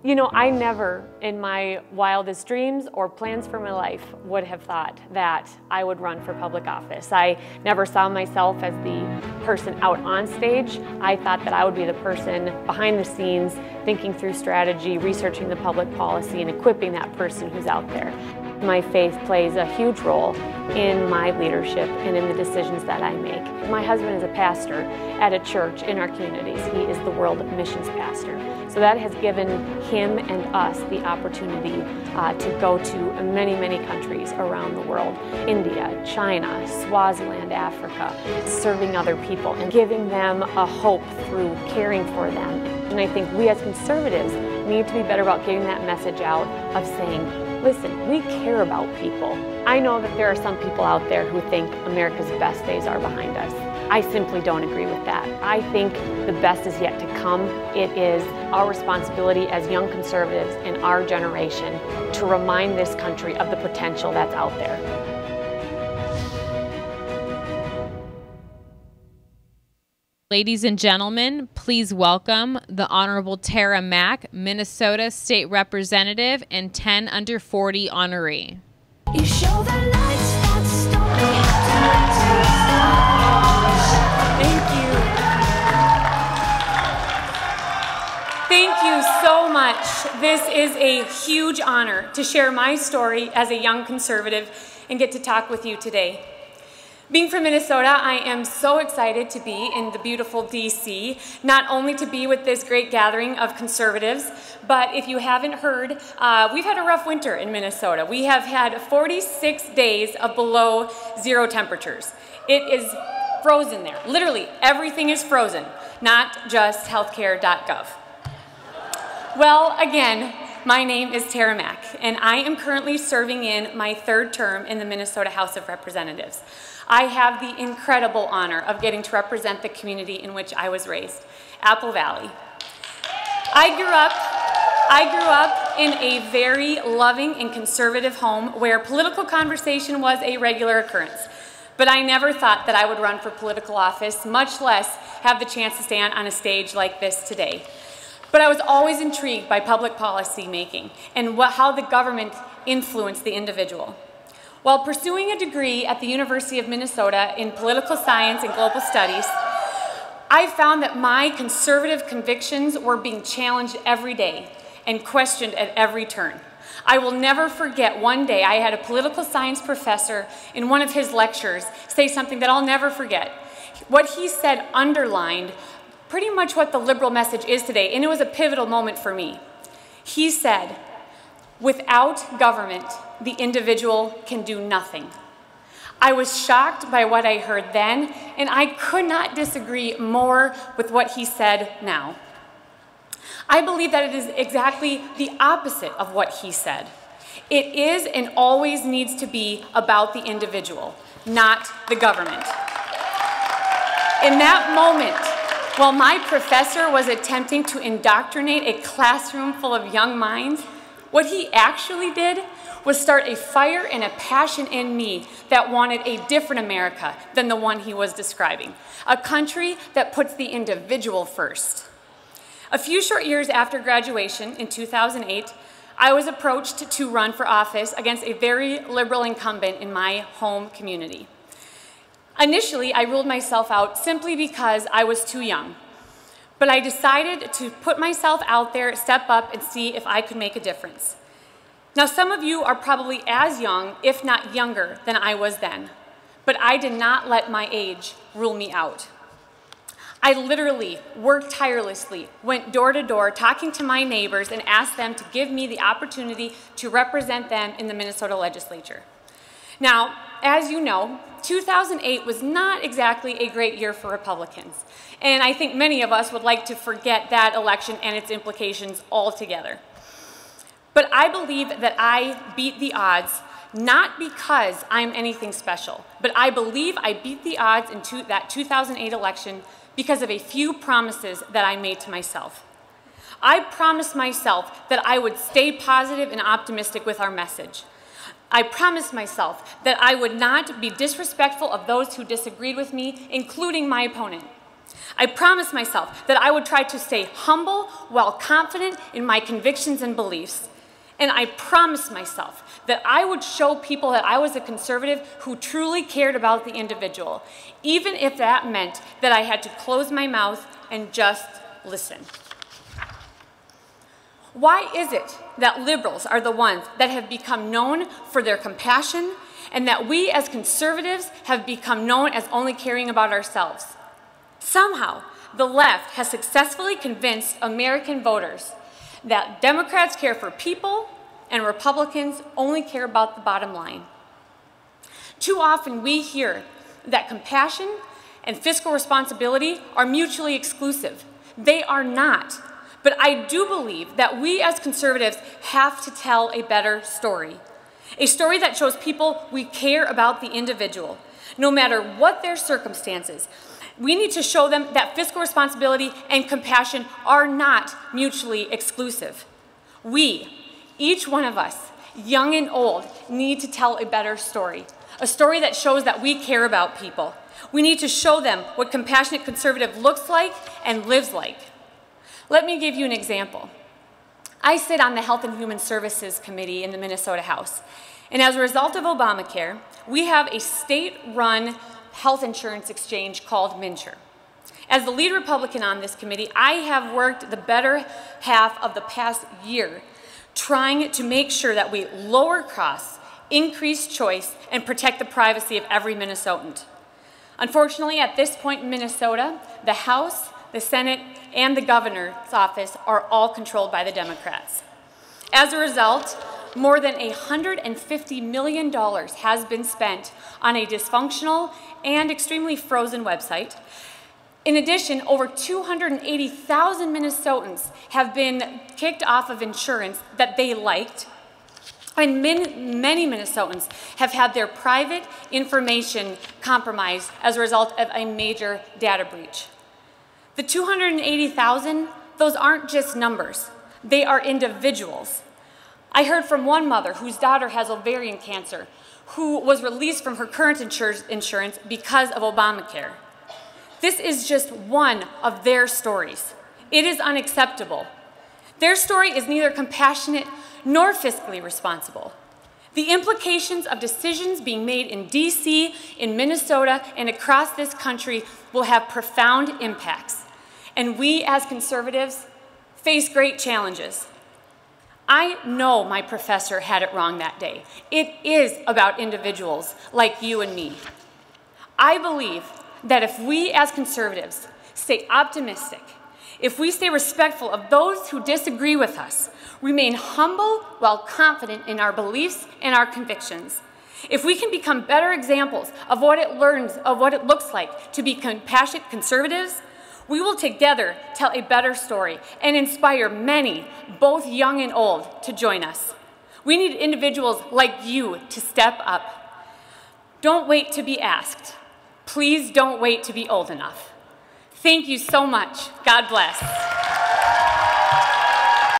You know, I never in my wildest dreams or plans for my life would have thought that I would run for public office. I never saw myself as the person out on stage. I thought that I would be the person behind the scenes, thinking through strategy, researching the public policy, and equipping that person who's out there. My faith plays a huge role in my leadership and in the decisions that I make. My husband is a pastor at a church in our communities. He is the world missions pastor. So that has given him and us the opportunity to go to many, many countries around the world. India, China, Swaziland, Africa, serving other people and giving them a hope through caring for them. And I think we as conservatives need to be better about getting that message out of saying, listen, we care about people. I know that there are some people out there who think America's best days are behind us. I simply don't agree with that. I think the best is yet to come. It is our responsibility as young conservatives in our generation to remind this country of the potential that's out there. Ladies and gentlemen, please welcome the Honorable Tara Mack, Minnesota State Representative and 10 under 40 honoree. You show the lights that stop me. Thank you so much. This is a huge honor to share my story as a young conservative and get to talk with you today. Being from Minnesota, I am so excited to be in the beautiful DC, not only to be with this great gathering of conservatives, but if you haven't heard, we've had a rough winter in Minnesota. We have had 46 days of below zero temperatures. It is frozen there. Literally, everything is frozen, not just healthcare.gov. Well, again, my name is Tara Mack, and I am currently serving in my third term in the Minnesota House of Representatives. I have the incredible honor of getting to represent the community in which I was raised, Apple Valley. I grew up in a very loving and conservative home where political conversation was a regular occurrence. But I never thought that I would run for political office, much less have the chance to stand on a stage like this today. But I was always intrigued by public policy making and how the government influenced the individual. While pursuing a degree at the University of Minnesota in political science and global studies, I found that my conservative convictions were being challenged every day and questioned at every turn. I will never forget one day I had a political science professor in one of his lectures say something that I'll never forget. What he said underlined pretty much what the liberal message is today, and it was a pivotal moment for me. He said, without government, the individual can do nothing. I was shocked by what I heard then, and I could not disagree more with what he said now. I believe that it is exactly the opposite of what he said. It is and always needs to be about the individual, not the government. In that moment, while my professor was attempting to indoctrinate a classroom full of young minds, what he actually did was start a fire and a passion in me that wanted a different America than the one he was describing, a country that puts the individual first. A few short years after graduation in 2008, I was approached to run for office against a very liberal incumbent in my home community. Initially, I ruled myself out simply because I was too young. But I decided to put myself out there, step up, and see if I could make a difference. Now, some of you are probably as young, if not younger, than I was then. But I did not let my age rule me out. I literally worked tirelessly, went door to door, talking to my neighbors, and asked them to give me the opportunity to represent them in the Minnesota legislature. Now, as you know, 2008 was not exactly a great year for Republicans. And I think many of us would like to forget that election and its implications altogether. But I believe that I beat the odds, not because I'm anything special, but I believe I beat the odds in that 2008 election because of a few promises that I made to myself. I promised myself that I would stay positive and optimistic with our message. I promised myself that I would not be disrespectful of those who disagreed with me, including my opponent. I promised myself that I would try to stay humble while confident in my convictions and beliefs. And I promised myself that I would show people that I was a conservative who truly cared about the individual, even if that meant that I had to close my mouth and just listen. Why is it that liberals are the ones that have become known for their compassion, and that we as conservatives have become known as only caring about ourselves? Somehow, the left has successfully convinced American voters that Democrats care for people and Republicans only care about the bottom line. Too often we hear that compassion and fiscal responsibility are mutually exclusive. They are not. But I do believe that we as conservatives have to tell a better story. A story that shows people we care about the individual, no matter what their circumstances. We need to show them that fiscal responsibility and compassion are not mutually exclusive. We, each one of us, young and old, need to tell a better story. A story that shows that we care about people. We need to show them what compassionate conservative looks like and lives like. Let me give you an example. I sit on the Health and Human Services Committee in the Minnesota House. And as a result of Obamacare, we have a state-run health insurance exchange called MNsure. As the lead Republican on this committee, I have worked the better half of the past year trying to make sure that we lower costs, increase choice, and protect the privacy of every Minnesotan. Unfortunately, at this point in Minnesota, the House, the Senate, and the governor's office are all controlled by the Democrats. As a result, more than $150 million has been spent on a dysfunctional and extremely frozen website. In addition, over 280,000 Minnesotans have been kicked off of insurance that they liked, and many Minnesotans have had their private information compromised as a result of a major data breach. The 280,000, those aren't just numbers. They are individuals. I heard from one mother whose daughter has ovarian cancer, who was released from her current insurance because of Obamacare. This is just one of their stories. It is unacceptable. Their story is neither compassionate nor fiscally responsible. The implications of decisions being made in DC, in Minnesota, and across this country will have profound impacts. And we as conservatives face great challenges. I know my professor had it wrong that day. It is about individuals like you and me. I believe that if we as conservatives stay optimistic, if we stay respectful of those who disagree with us, remain humble while confident in our beliefs and our convictions, if we can become better examples of what it looks like to be compassionate conservatives, we will together tell a better story and inspire many, both young and old, to join us. We need individuals like you to step up. Don't wait to be asked. Please don't wait to be old enough. Thank you so much. God bless.